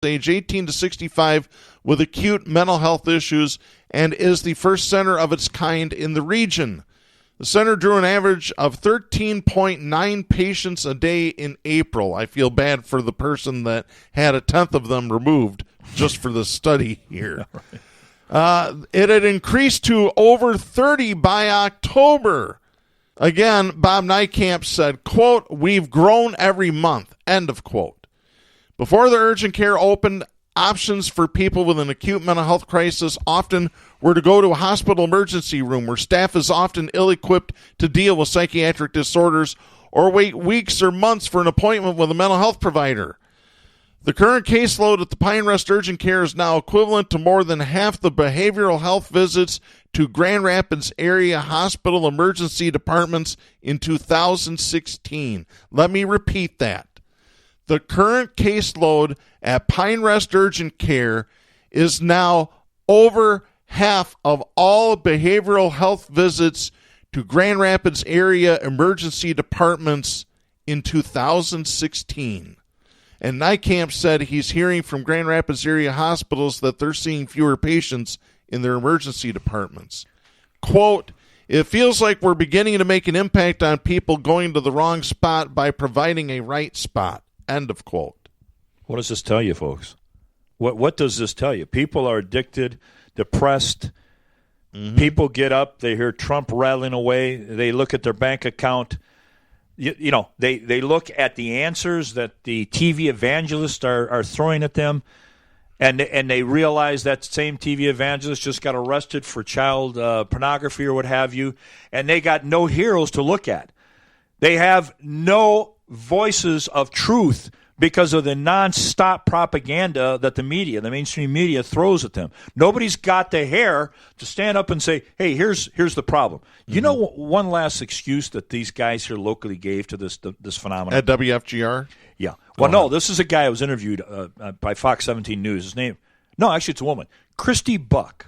age 18 to 65 with acute mental health issues and is the first center of its kind in the region. The center drew an average of 13.9 patients a day in April. I feel bad for the person that had a tenth of them removed just for the study here. It had increased to over 30 by October. Again, Bob Nijkamp said, quote, "We've grown every month," end of quote. Before the urgent care opened, options for people with an acute mental health crisis often were to go to a hospital emergency room where staff is often ill-equipped to deal with psychiatric disorders or wait weeks or months for an appointment with a mental health provider. The current caseload at the Pine Rest Urgent Care is now equivalent to more than half the behavioral health visits to Grand Rapids area hospital emergency departments in 2016. Let me repeat that. The current caseload at Pine Rest Urgent Care is now over half of all behavioral health visits to Grand Rapids area emergency departments in 2016. And Nijkamp said he's hearing from Grand Rapids area hospitals that they're seeing fewer patients in their emergency departments. Quote, "It feels like we're beginning to make an impact on people going to the wrong spot by providing a right spot." End of quote. What does this tell you, folks? What does this tell you? People are addicted, depressed. Mm-hmm. People get up, they hear Trump rattling away, they look at their bank account. You know, they look at the answers that the TV evangelists are throwing at them, and they realize that same TV evangelist just got arrested for child pornography or what have you, and they got no heroes to look at. They have no voices of truth because of the nonstop propaganda that the mainstream media throws at them. Nobody's got the hair to stand up and say, hey, here's the problem. Mm-hmm. You know, one last excuse that these guys here locally gave to this phenomenon? At WFGR? Yeah. Well, no, this is a guy who was interviewed by Fox 17 News. His name, no, actually it's a woman, Christy Buck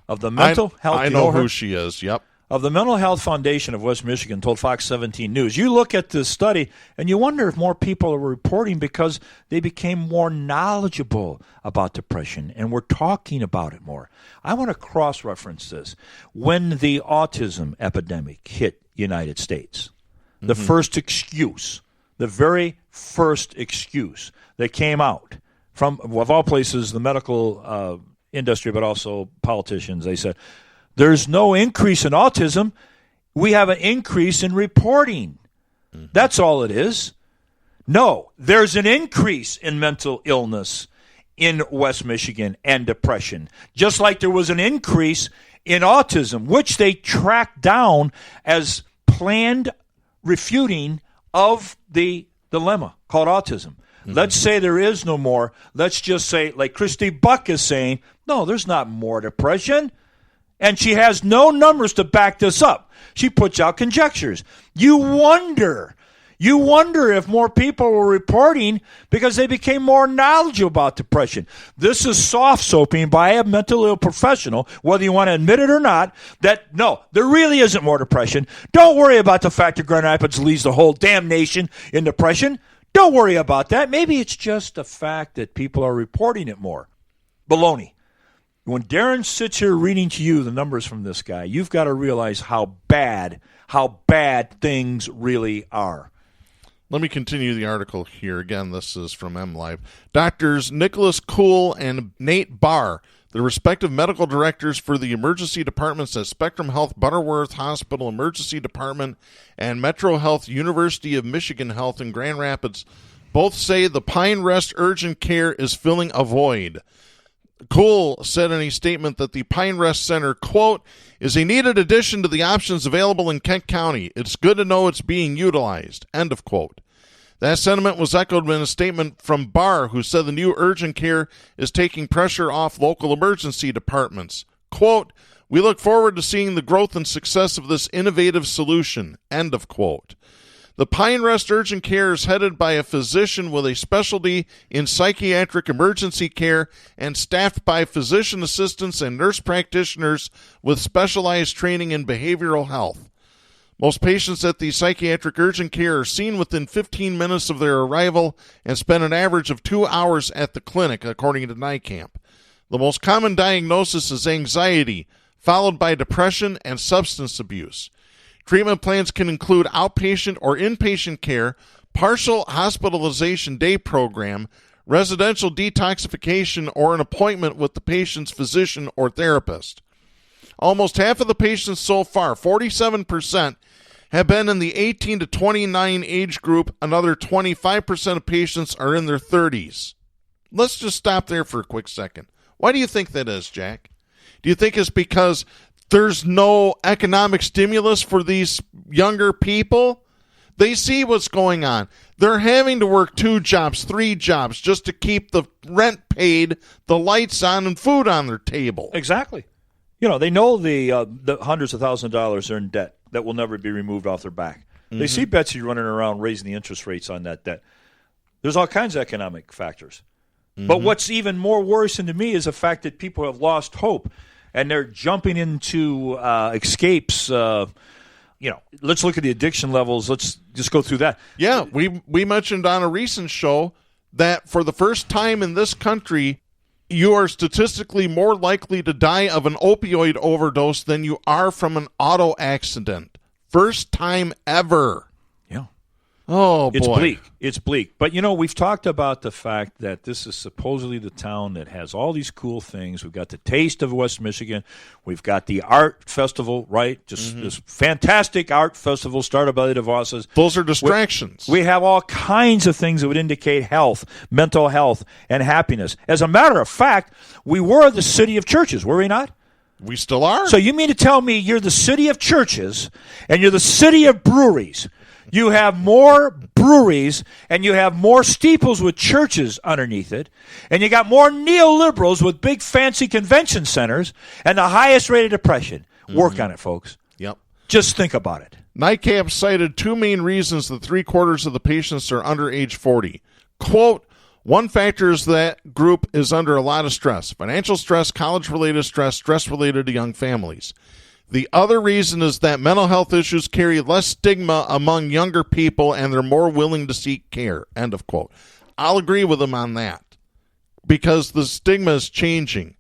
of the Mental Health. I know who she is, yep. Of the Mental Health Foundation of West Michigan told Fox 17 News. You look at this study and you wonder if more people are reporting because they became more knowledgeable about depression and we're talking about it more. I want to cross-reference this. When the autism epidemic hit United States, the first excuse, the very first excuse that came out from, of all places, the medical industry, but also politicians, they said, there's no increase in autism. We have an increase in reporting. Mm-hmm. That's all it is. No, there's an increase in mental illness in West Michigan and depression, just like there was an increase in autism, which they tracked down as planned refuting of the dilemma called autism. Mm-hmm. Let's say there is no more. Let's just say, like Christy Buck is saying, no, there's not more depression. And she has no numbers to back this up. She puts out conjectures. You wonder if more people were reporting because they became more knowledgeable about depression. This is soft-soaping by a mental ill professional, whether you want to admit it or not, that, no, there really isn't more depression. Don't worry about the fact that Grand Rapids leads the whole damn nation in depression. Don't worry about that. Maybe it's just the fact that people are reporting it more. Baloney. When Darren sits here reading to you the numbers from this guy, you've got to realize how bad things really are. Let me continue the article here. Again, this is from MLive. Doctors Nicholas Kuhl and Nate Barr, the respective medical directors for the emergency departments at Spectrum Health Butterworth Hospital Emergency Department and Metro Health University of Michigan Health in Grand Rapids, both say the Pine Rest Urgent Care is filling a void. Kuhl said in a statement that the Pine Rest Center, quote, is a needed addition to the options available in Kent County. It's good to know it's being utilized, end of quote. That sentiment was echoed in a statement from Barr, who said the new urgent care is taking pressure off local emergency departments. Quote, we look forward to seeing the growth and success of this innovative solution, end of quote. The Pine Rest Urgent Care is headed by a physician with a specialty in psychiatric emergency care and staffed by physician assistants and nurse practitioners with specialized training in behavioral health. Most patients at the psychiatric urgent care are seen within 15 minutes of their arrival and spend an average of 2 hours at the clinic, according to NICAMP. The most common diagnosis is anxiety, followed by depression and substance abuse. Treatment plans can include outpatient or inpatient care, partial hospitalization day program, residential detoxification, or an appointment with the patient's physician or therapist. Almost half of the patients so far, 47%, have been in the 18 to 29 age group. Another 25% of patients are in their 30s. Let's just stop there for a quick second. Why do you think that is, Jack? Do you think it's because there's no economic stimulus for these younger people? They see what's going on. They're having to work 2 jobs, 3 jobs just to keep the rent paid, the lights on, and food on their table. Exactly. You know, they know the hundreds of thousands of dollars are in debt that will never be removed off their back. Mm-hmm. They see Betsy running around raising the interest rates on that debt. There's all kinds of economic factors. Mm-hmm. But what's even more worrisome to me is the fact that people have lost hope, and they're jumping into escapes. Let's look at the addiction levels. Let's just go through that. Yeah, we mentioned on a recent show that for the first time in this country, you are statistically more likely to die of an opioid overdose than you are from an auto accident. First time ever. Yeah. Oh, boy. It's bleak. It's bleak. But, we've talked about the fact that this is supposedly the town that has all these cool things. We've got the Taste of West Michigan. We've got the art festival, right? Just this fantastic art festival started by the DeVosses. Those are distractions. We have all kinds of things that would indicate health, mental health, and happiness. As a matter of fact, we were the city of churches, were we not? We still are. So you mean to tell me you're the city of churches and you're the city of breweries? You have more breweries, and you have more steeples with churches underneath it, and you got more neoliberals with big fancy convention centers, and the highest rate of depression. Work on it, folks. Yep. Just think about it. NICAP cited 2 main reasons that 3/4 of the patients are under age 40. Quote, one factor is that group is under a lot of stress. Financial stress, college-related stress, stress related to young families. The other reason is that mental health issues carry less stigma among younger people and they're more willing to seek care. End of quote. I'll agree with them on that because the stigma is changing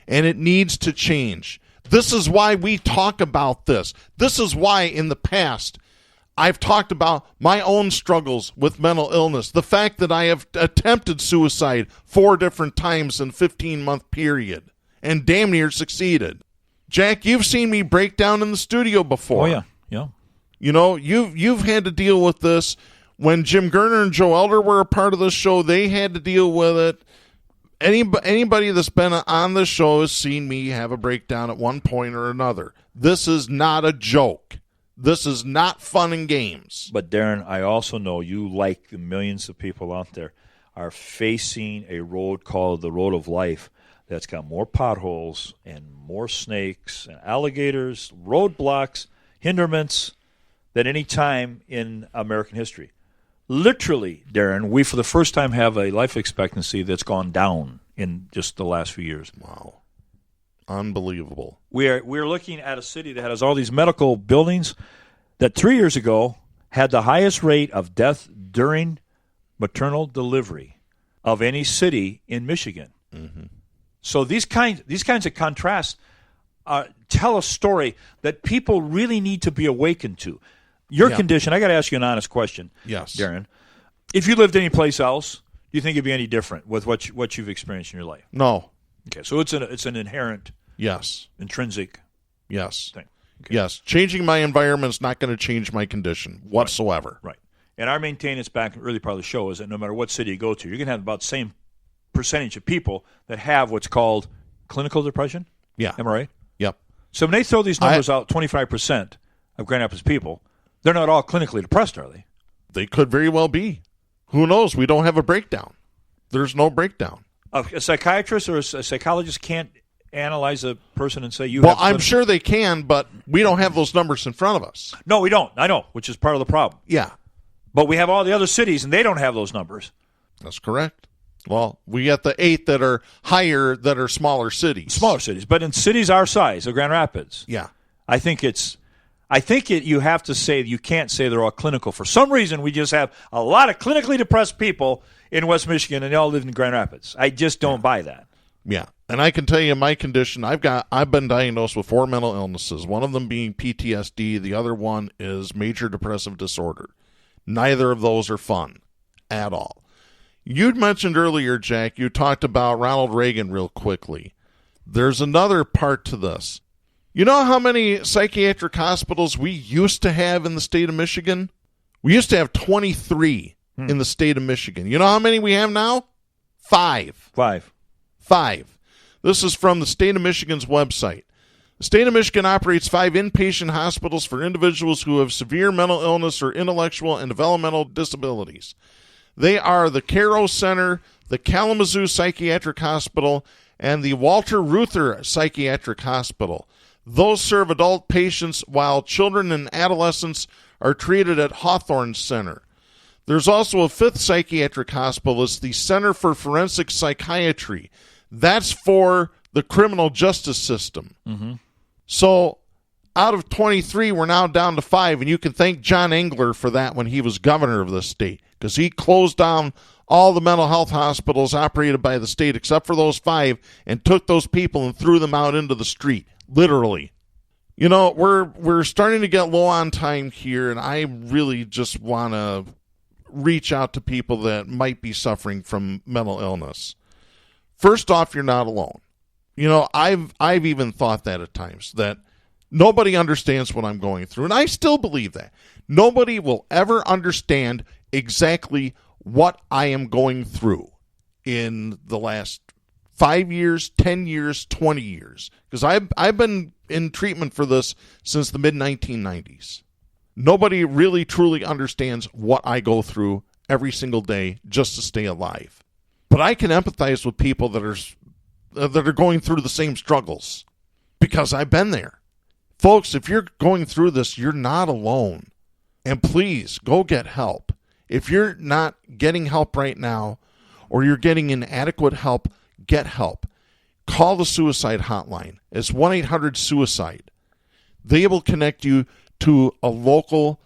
and it needs to change. This is why we talk about this. This is why in the past I've talked about my own struggles with mental illness, the fact that I have attempted suicide 4 different times in a 15-month period and damn near succeeded. Jack, you've seen me break down in the studio before. Oh, yeah. You've had to deal with this. When Jim Gerner and Joe Elder were a part of the show, they had to deal with it. Anybody that's been on the show has seen me have a breakdown at one point or another. This is not a joke. This is not fun and games. But, Darren, I also know you, like the millions of people out there, are facing a road called the Road of Life that's got more potholes and more snakes and alligators, roadblocks, hindrance than any time in American history. Literally, Darren, we for the first time have a life expectancy that's gone down in just the last few years. Wow. Unbelievable. We're looking at a city that has all these medical buildings that 3 years ago had the highest rate of death during maternal delivery of any city in Michigan. Mm-hmm. So these kinds of contrasts tell a story that people really need to be awakened to. Your condition, I got to ask you an honest question, yes, Darren. If you lived anyplace else, do you think it'd be any different with what you've experienced in your life? No. Okay, so it's an inherent, intrinsic, thing. Okay. Yes, changing my environment is not going to change my condition whatsoever. Right. And our maintenance back in the early part of the show is that no matter what city you go to, you're going to have about the same percentage of people that have what's called clinical depression. Yeah. Am I right? Yep. So when they throw these numbers out, 25% of Grand Rapids people, they're not all clinically depressed, are they? They could very well be. Who knows? We don't have a breakdown. There's no breakdown. A psychiatrist or a psychologist can't analyze a person and say you have... Well, I'm sure they can, but we don't have those numbers in front of us. No, we don't. I know, which is part of the problem. Yeah. But we have all the other cities, and they don't have those numbers. That's correct. Well, we got the 8 that are higher that are smaller cities. Smaller cities. But in cities our size, of Grand Rapids, yeah, I think it's I think you have to say, you can't say they're all clinical. For some reason, we just have a lot of clinically depressed people in West Michigan, and they all live in Grand Rapids. I just don't buy that. Yeah, and I can tell you my condition, I've been diagnosed with 4 mental illnesses, one of them being PTSD, the other one is major depressive disorder. Neither of those are fun at all. You'd mentioned earlier, Jack, you talked about Ronald Reagan real quickly. There's another part to this. You know how many psychiatric hospitals we used to have in the state of Michigan? We used to have 23 in the state of Michigan. You know how many we have now? 5. 5. This is from the state of Michigan's website. The state of Michigan operates 5 inpatient hospitals for individuals who have severe mental illness or intellectual and developmental disabilities. They are the Caro Center, the Kalamazoo Psychiatric Hospital, and the Walter Reuther Psychiatric Hospital. Those serve adult patients while children and adolescents are treated at Hawthorne Center. There's also a 5th psychiatric hospital. It's the Center for Forensic Psychiatry. That's for the criminal justice system. Mm-hmm. So out of 23, we're now down to 5, and you can thank John Engler for that when he was governor of the state, because he closed down all the mental health hospitals operated by the state except for those 5 and took those people and threw them out into the street. Literally. You know, we're starting to get low on time here, and I really just want to reach out to people that might be suffering from mental illness. First off, you're not alone. You know, I've even thought that at times, that nobody understands what I'm going through, and I still believe that. Nobody will ever understand exactly what I am going through in the last 5 years, 10 years, 20 years. Because I've been in treatment for this since the mid-1990s. Nobody really truly understands what I go through every single day just to stay alive. But I can empathize with people that are going through the same struggles because I've been there. Folks, if you're going through this, you're not alone. And please, go get help. If you're not getting help right now, or you're getting inadequate help, get help. Call the suicide hotline. It's 1-800-SUICIDE. They will connect you to a local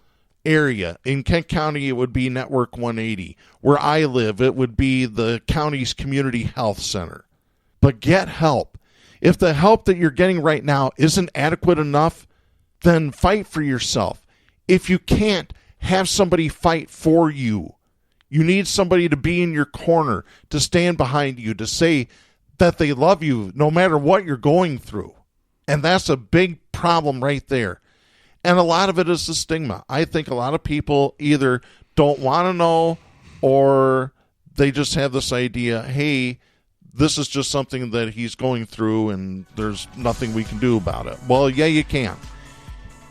area. In Kent County, it would be Network 180. Where I live, it would be the county's community health center. But get help. If the help that you're getting right now isn't adequate enough, then fight for yourself. If you can't, have somebody fight for you. You need somebody to be in your corner, to stand behind you, to say that they love you no matter what you're going through. And that's a big problem right there. And a lot of it is the stigma. I think a lot of people either don't want to know, or they just have this idea, hey, this is just something that he's going through and there's nothing we can do about it. Well, yeah, you can.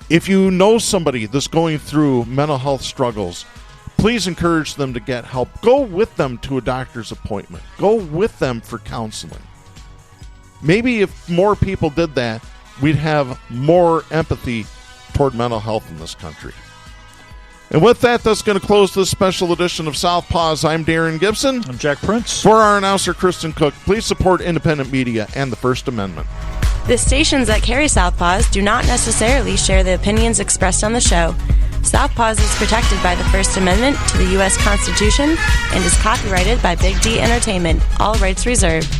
If you know somebody that's going through mental health struggles, please encourage them to get help. Go with them to a doctor's appointment. Go with them for counseling. Maybe if more people did that, we'd have more empathy toward mental health in this country. And with that, that's going to close this special edition of Southpaws. I'm Darren Gibson. I'm Jack Prince. For our announcer, Kristen Cook, please support independent media and the First Amendment. The stations that carry Southpaws do not necessarily share the opinions expressed on the show. Southpaws is protected by the First Amendment to the U.S. Constitution and is copyrighted by Big D Entertainment. All rights reserved.